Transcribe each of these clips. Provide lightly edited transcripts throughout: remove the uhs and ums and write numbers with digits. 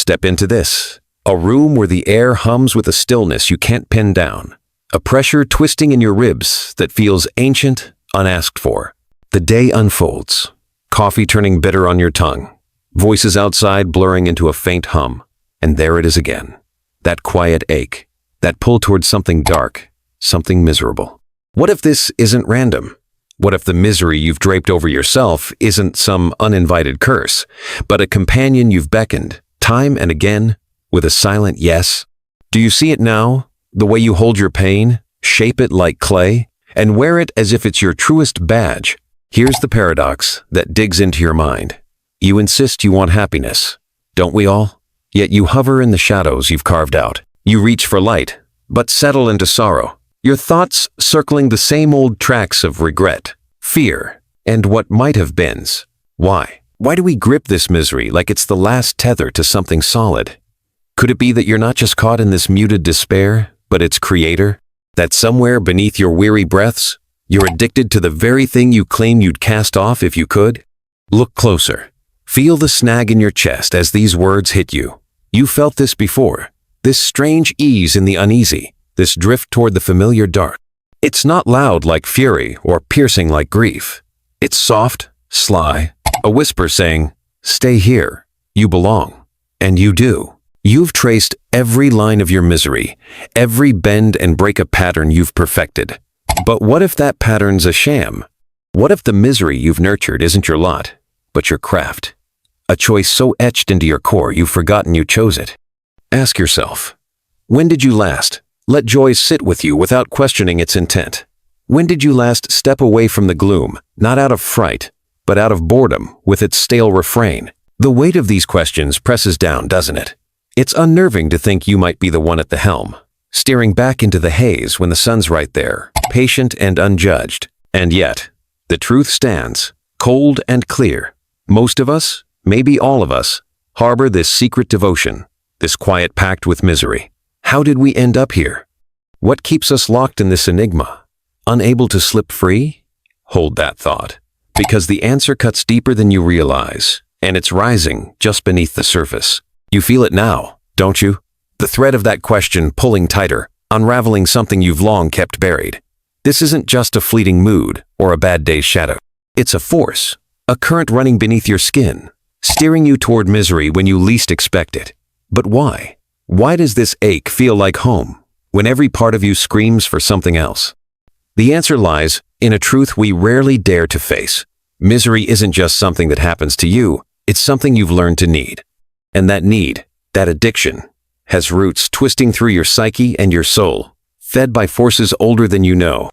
Step into this. A room where the air hums with a stillness you can't pin down. A pressure twisting in your ribs that feels ancient, unasked for. The day unfolds. Coffee turning bitter on your tongue. Voices outside blurring into a faint hum. And there it is again. That quiet ache. That pull towards something dark. Something miserable. What if this isn't random? What if the misery you've draped over yourself isn't some uninvited curse, but a companion you've beckoned, time and again, with a silent yes? Do you see it now? The way you hold your pain, shape it like clay, and wear it as if it's your truest badge. Here's the paradox that digs into your mind. You insist you want happiness, don't we all? Yet you hover in the shadows you've carved out. You reach for light, but settle into sorrow. Your thoughts circling the same old tracks of regret, fear, and what might have beens. Why? Why do we grip this misery like it's the last tether to something solid? Could it be that you're not just caught in this muted despair, but its creator? That somewhere beneath your weary breaths, you're addicted to the very thing you claim you'd cast off if you could? Look closer. Feel the snag in your chest as these words hit you. You felt this before. This strange ease in the uneasy. This drift toward the familiar dark. It's not loud like fury or piercing like grief. It's soft, sly, a whisper saying, "Stay here. You belong." And you do. You've traced every line of your misery, every bend and break a pattern you've perfected. But what if that pattern's a sham? What if the misery you've nurtured isn't your lot, but your craft? A choice so etched into your core you've forgotten you chose it. Ask yourself, when did you last let joy sit with you without questioning its intent? When did you last step away from the gloom, not out of fright, but out of boredom with its stale refrain? The weight of these questions presses down, doesn't it? It's unnerving to think you might be the one at the helm, steering back into the haze when the sun's right there, patient and unjudged. And yet, the truth stands, cold and clear. Most of us, maybe all of us, harbor this secret devotion, this quiet pact with misery. How did we end up here? What keeps us locked in this enigma? Unable to slip free? Hold that thought, because the answer cuts deeper than you realize, and it's rising just beneath the surface. You feel it now, don't you? The thread of that question pulling tighter, unraveling something you've long kept buried. This isn't just a fleeting mood or a bad day's shadow. It's a force, a current running beneath your skin, steering you toward misery when you least expect it. But why? Why does this ache feel like home when every part of you screams for something else? The answer lies in a truth we rarely dare to face. Misery isn't just something that happens to you, it's something you've learned to need. And that need, that addiction, has roots twisting through your psyche and your soul, fed by forces older than you know.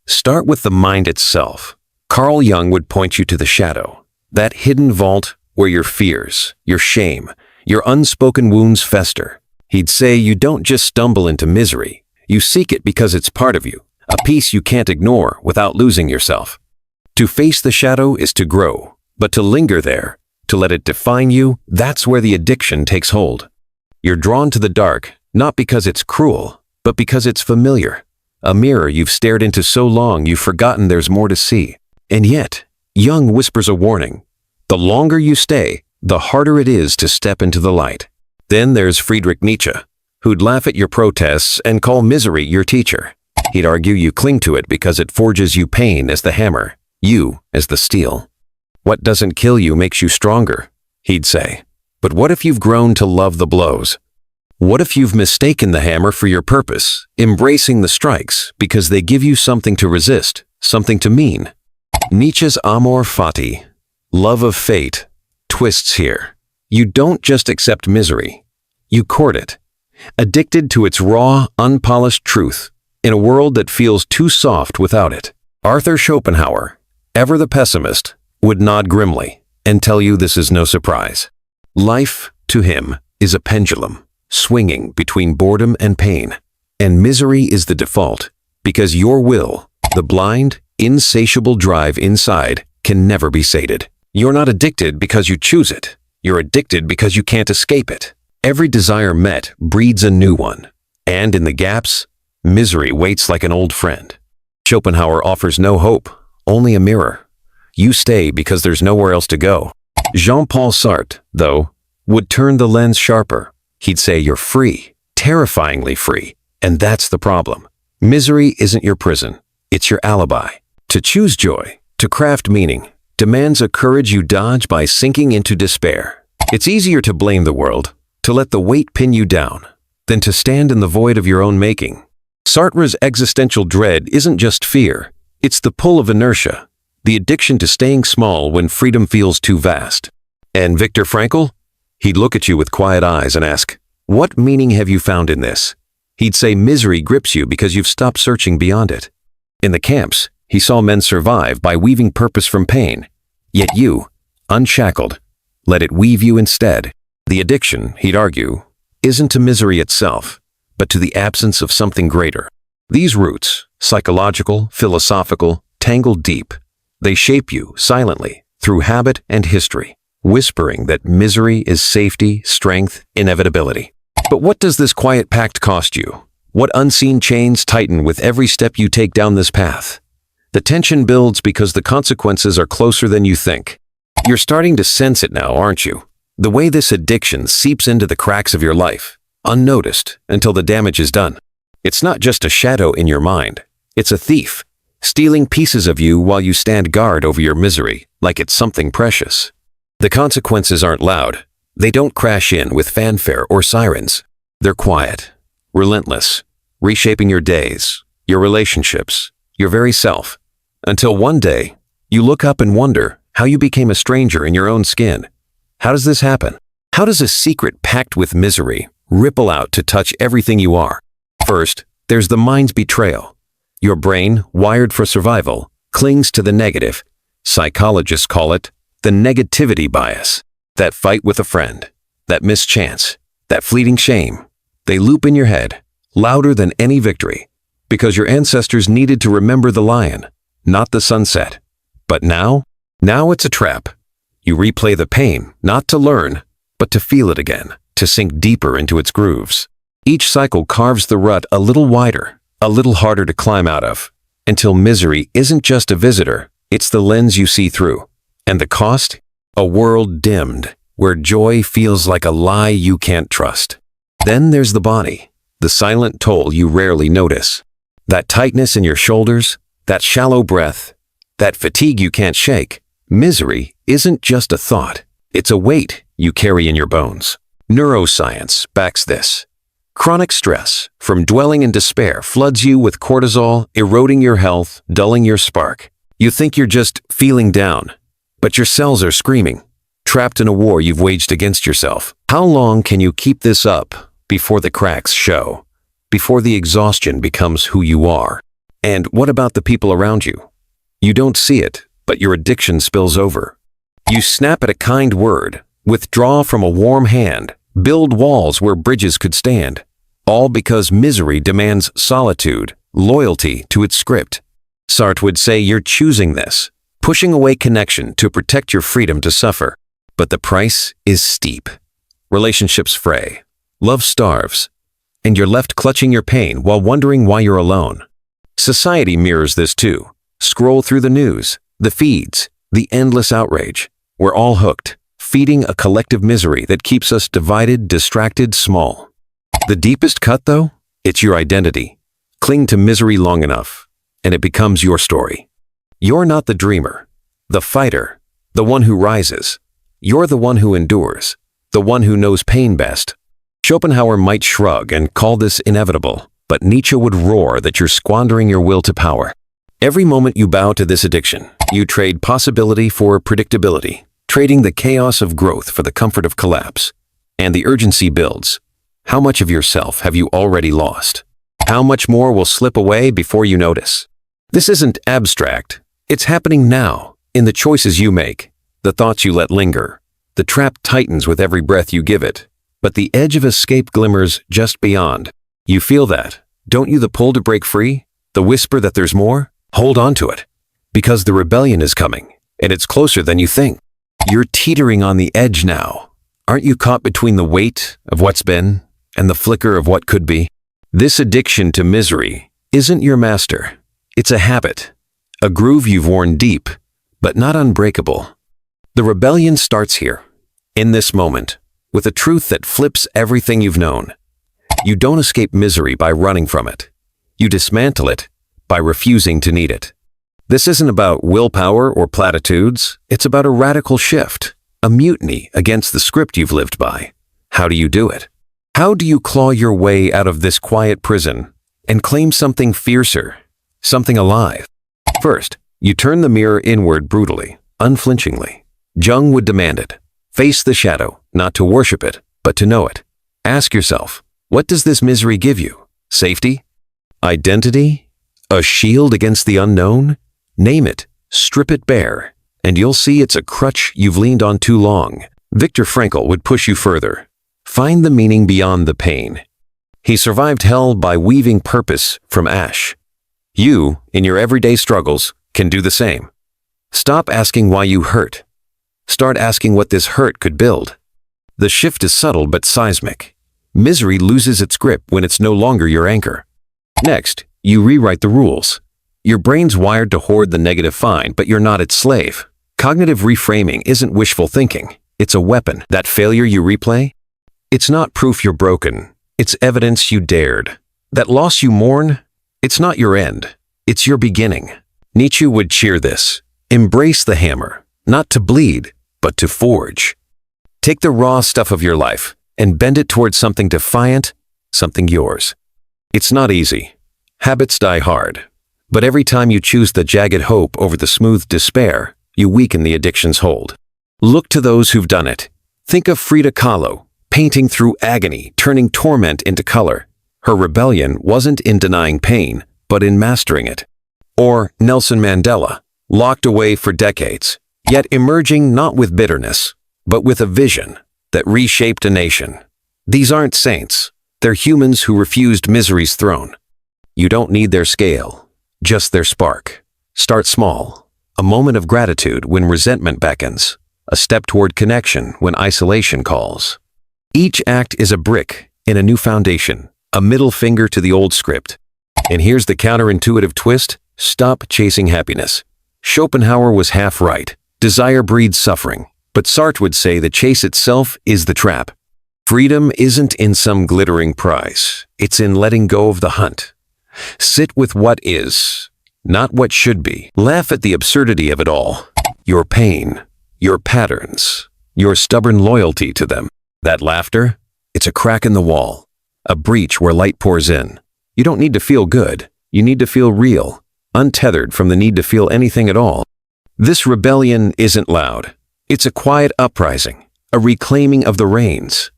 Start with the mind itself. Carl Jung would point you to the shadow, that hidden vault where your fears, your shame, your unspoken wounds fester. He'd say you don't just stumble into misery, you seek it because it's part of you, a piece you can't ignore without losing yourself. To face the shadow is to grow, but to linger there, to let it define you, that's where the addiction takes hold. You're drawn to the dark, not because it's cruel, but because it's familiar. A mirror you've stared into so long you've forgotten there's more to see. And yet, Jung whispers a warning. The longer you stay, the harder it is to step into the light. Then there's Friedrich Nietzsche, who'd laugh at your protests and call misery your teacher. He'd argue you cling to it because it forges you pain as the hammer, you as the steel. What doesn't kill you makes you stronger, he'd say. But what if you've grown to love the blows? What if you've mistaken the hammer for your purpose, embracing the strikes because they give you something to resist, something to mean? Nietzsche's amor fati, love of fate, twists here. You don't just accept misery, you court it, addicted to its raw, unpolished truth, in a world that feels too soft without it. Arthur Schopenhauer, ever the pessimist, would nod grimly and tell you this is no surprise. Life, to him, is a pendulum, swinging between boredom and pain. And misery is the default, because your will, the blind, insatiable drive inside, can never be sated. You're not addicted because you choose it. You're addicted because you can't escape it. Every desire met breeds a new one. And in the gaps, misery waits like an old friend. Schopenhauer offers no hope, only a mirror. You stay because there's nowhere else to go. Jean-Paul Sartre, though, would turn the lens sharper. He'd say you're free, terrifyingly free, and that's the problem. Misery isn't your prison, it's your alibi. To choose joy, to craft meaning, demands a courage you dodge by sinking into despair. It's easier to blame the world, to let the weight pin you down, than to stand in the void of your own making. Sartre's existential dread isn't just fear, it's the pull of inertia, the addiction to staying small when freedom feels too vast. And Viktor Frankl? He'd look at you with quiet eyes and ask, "What meaning have you found in this?" He'd say misery grips you because you've stopped searching beyond it. In the camps, he saw men survive by weaving purpose from pain. Yet you, unshackled, let it weave you instead. The addiction, he'd argue, isn't to misery itself, but to the absence of something greater. These roots, psychological, philosophical, tangle deep. They shape you silently through habit and history, whispering that misery is safety, strength, inevitability. But what does this quiet pact cost you? What unseen chains tighten with every step you take down this path? The tension builds because the consequences are closer than you think. You're starting to sense it now, aren't you? The way this addiction seeps into the cracks of your life, unnoticed until the damage is done. It's not just a shadow in your mind. It's a thief, stealing pieces of you while you stand guard over your misery like it's something precious. The consequences aren't loud. They don't crash in with fanfare or sirens. They're quiet, relentless, reshaping your days, your relationships, your very self, until one day you look up and wonder how you became a stranger in your own skin. How does this happen? How does a secret pact with misery ripple out to touch everything you are? First, there's the mind's betrayal. Your brain, wired for survival, clings to the negative. Psychologists call it the negativity bias. That fight with a friend, that missed chance, that fleeting shame, they loop in your head, louder than any victory, because your ancestors needed to remember the lion, not the sunset. But now it's a trap. You replay the pain, not to learn, but to feel it again, to sink deeper into its grooves. Each cycle carves the rut a little wider, a little harder to climb out of, until misery isn't just a visitor, it's the lens you see through. And the cost? A world dimmed, where joy feels like a lie you can't trust. Then there's the body, the silent toll you rarely notice. That tightness in your shoulders, that shallow breath, that fatigue you can't shake. Misery isn't just a thought, it's a weight you carry in your bones. Neuroscience backs this. Chronic stress, from dwelling in despair, floods you with cortisol, eroding your health, dulling your spark. You think you're just feeling down, but your cells are screaming, trapped in a war you've waged against yourself. How long can you keep this up before the cracks show, before the exhaustion becomes who you are? And what about the people around you? You don't see it, but your addiction spills over. You snap at a kind word, withdraw from a warm hand, build walls where bridges could stand, all because misery demands solitude, loyalty to its script. Sartre would say you're choosing this, pushing away connection to protect your freedom to suffer. But the price is steep. Relationships fray, love starves, and you're left clutching your pain while wondering why you're alone. Society mirrors this too. Scroll through the news, the feeds, the endless outrage. We're all hooked, feeding a collective misery that keeps us divided, distracted, small. The deepest cut, though? It's your identity. Cling to misery long enough, and it becomes your story. You're not the dreamer, the fighter, the one who rises. You're the one who endures, the one who knows pain best. Schopenhauer might shrug and call this inevitable, but Nietzsche would roar that you're squandering your will to power. Every moment you bow to this addiction, you trade possibility for predictability, trading the chaos of growth for the comfort of collapse. And the urgency builds. How much of yourself have you already lost? How much more will slip away before you notice? This isn't abstract. It's happening now, in the choices you make, the thoughts you let linger. The trap tightens with every breath you give it, but the edge of escape glimmers just beyond. You feel that, don't you? The pull to break free? The whisper that there's more? Hold on to it, because the rebellion is coming, and it's closer than you think. You're teetering on the edge now. Aren't you caught between the weight of what's been and the flicker of what could be? This addiction to misery isn't your master. It's a habit, a groove you've worn deep, but not unbreakable. The rebellion starts here, in this moment, with a truth that flips everything you've known. You don't escape misery by running from it. You dismantle it by refusing to need it. This isn't about willpower or platitudes. It's about a radical shift, a mutiny against the script you've lived by. How do you do it? How do you claw your way out of this quiet prison and claim something fiercer, something alive? First, you turn the mirror inward brutally, unflinchingly. Jung would demand it. Face the shadow, not to worship it, but to know it. Ask yourself, what does this misery give you? Safety? Identity? A shield against the unknown? Name it, strip it bare, and you'll see it's a crutch you've leaned on too long. Viktor Frankl would push you further. Find the meaning beyond the pain. He survived hell by weaving purpose from ash. You, in your everyday struggles, can do the same. Stop asking why you hurt. Start asking what this hurt could build. The shift is subtle but seismic. Misery loses its grip when it's no longer your anchor. Next, you rewrite the rules. Your brain's wired to hoard the negative fine, but you're not its slave. Cognitive reframing isn't wishful thinking. It's a weapon. That failure you replay? It's not proof you're broken. It's evidence you dared. That loss you mourn? It's not your end. It's your beginning. Nietzsche would cheer this. Embrace the hammer, not to bleed, but to forge. Take the raw stuff of your life and bend it towards something defiant, something yours. It's not easy. Habits die hard. But every time you choose the jagged hope over the smooth despair, you weaken the addiction's hold. Look to those who've done it. Think of Frida Kahlo, painting through agony, turning torment into color. Her rebellion wasn't in denying pain, but in mastering it. Or Nelson Mandela, locked away for decades, yet emerging not with bitterness, but with a vision that reshaped a nation. These aren't saints. They're humans who refused misery's throne. You don't need their scale, just their spark. Start small. A moment of gratitude when resentment beckons. A step toward connection when isolation calls. Each act is a brick in a new foundation, a middle finger to the old script. And here's the counterintuitive twist. Stop chasing happiness. Schopenhauer was half right. Desire breeds suffering. But Sartre would say the chase itself is the trap. Freedom isn't in some glittering prize. It's in letting go of the hunt. Sit with what is, not what should be. Laugh at the absurdity of it all. Your pain, your patterns, your stubborn loyalty to them. That laughter, it's a crack in the wall, a breach where light pours in. You don't need to feel good. You need to feel real, untethered from the need to feel anything at all. This rebellion isn't loud. It's a quiet uprising, a reclaiming of the reins.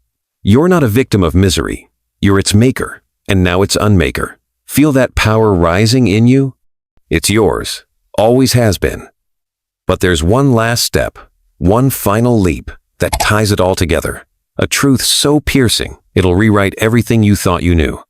You're not a victim of misery. You're its maker, and now its unmaker. Feel that power rising in you? It's yours, always has been. But there's one last step, one final leap that ties it all together. A truth so piercing, it'll rewrite everything you thought you knew.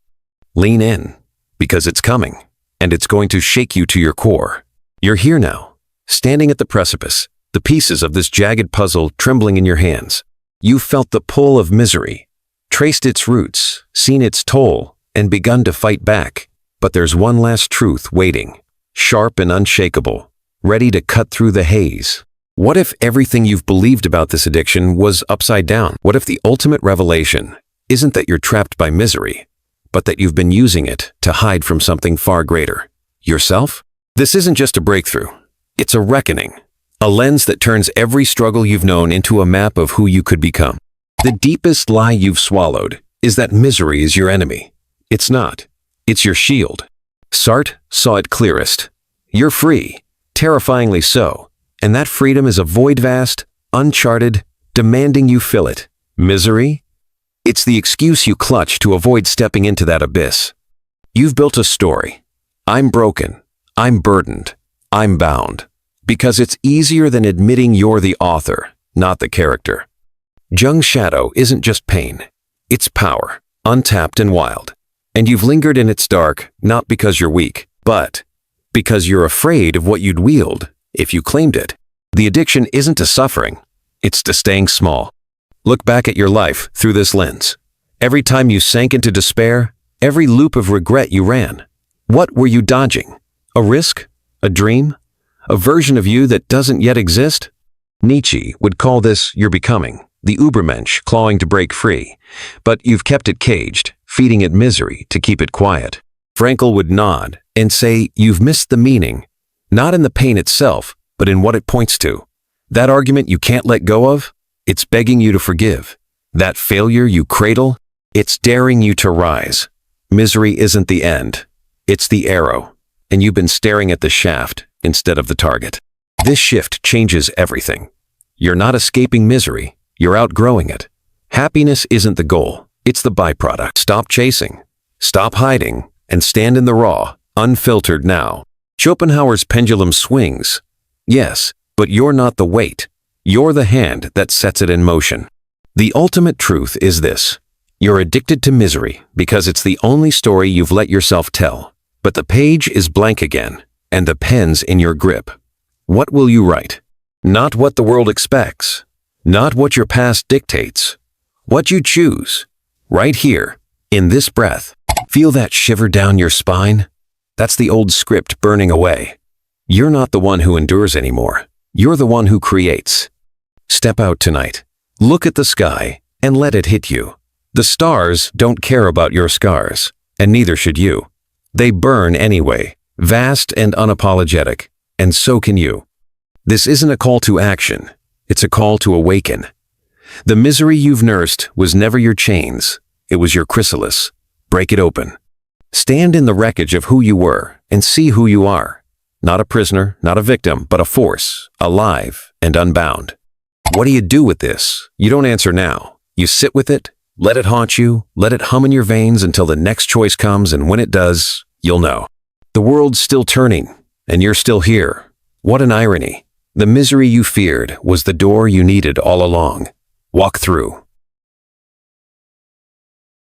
Lean in, because it's coming, and it's going to shake you to your core. You're here now, standing at the precipice, the pieces of this jagged puzzle trembling in your hands. You've felt the pull of misery, traced its roots, seen its toll, and begun to fight back. But there's one last truth waiting, sharp and unshakable, ready to cut through the haze. What if everything you've believed about this addiction was upside down? What if the ultimate revelation isn't that you're trapped by misery, but that you've been using it to hide from something far greater? Yourself? This isn't just a breakthrough. It's a reckoning, a lens that turns every struggle you've known into a map of who you could become. The deepest lie you've swallowed is that misery is your enemy. It's not. It's your shield. Sartre saw it clearest. You're free, terrifyingly so. And that freedom is a void vast, uncharted, demanding you fill it. Misery? It's the excuse you clutch to avoid stepping into that abyss. You've built a story. I'm broken. I'm burdened. I'm bound. Because it's easier than admitting you're the author, not the character. Jung's shadow isn't just pain. It's power, untapped and wild. And you've lingered in its dark, not because you're weak, but because you're afraid of what you'd wield if you claimed it. The addiction isn't to suffering, it's to staying small. Look back at your life through this lens. Every time you sank into despair, every loop of regret you ran. What were you dodging? A risk? A dream? A version of you that doesn't yet exist? Nietzsche would call this your becoming, the Ubermensch clawing to break free, but you've kept it caged, feeding it misery to keep it quiet. Frankl would nod and say you've missed the meaning, not in the pain itself, but in what it points to. That argument you can't let go of, it's begging you to forgive. That failure you cradle, it's daring you to rise. Misery isn't the end, it's the arrow, and you've been staring at the shaft instead of the target. This shift changes everything. You're not escaping misery, you're outgrowing it. Happiness isn't the goal, it's the byproduct. Stop chasing, stop hiding, and stand in the raw, unfiltered now. Schopenhauer's pendulum swings. Yes, but you're not the weight. You're the hand that sets it in motion. The ultimate truth is this. You're addicted to misery because it's the only story you've let yourself tell. But the page is blank again, and the pen's in your grip. What will you write? Not what the world expects, not what your past dictates. What you choose, right here, in this breath. Feel that shiver down your spine? That's the old script burning away. You're not the one who endures anymore. You're the one who creates. Step out tonight. Look at the sky and let it hit you. The stars don't care about your scars, and neither should you. They burn anyway, vast and unapologetic, and so can you. This isn't a call to action, it's a call to awaken. The misery you've nursed was never your chains, it was your chrysalis. Break it open. Stand in the wreckage of who you were and see who you are. Not a prisoner, not a victim, but a force, alive and unbound. What do you do with this? You don't answer now. You sit with it, let it haunt you, let it hum in your veins until the next choice comes, and when it does, you'll know. The world's still turning, and you're still here. What an irony. The misery you feared was the door you needed all along. Walk through.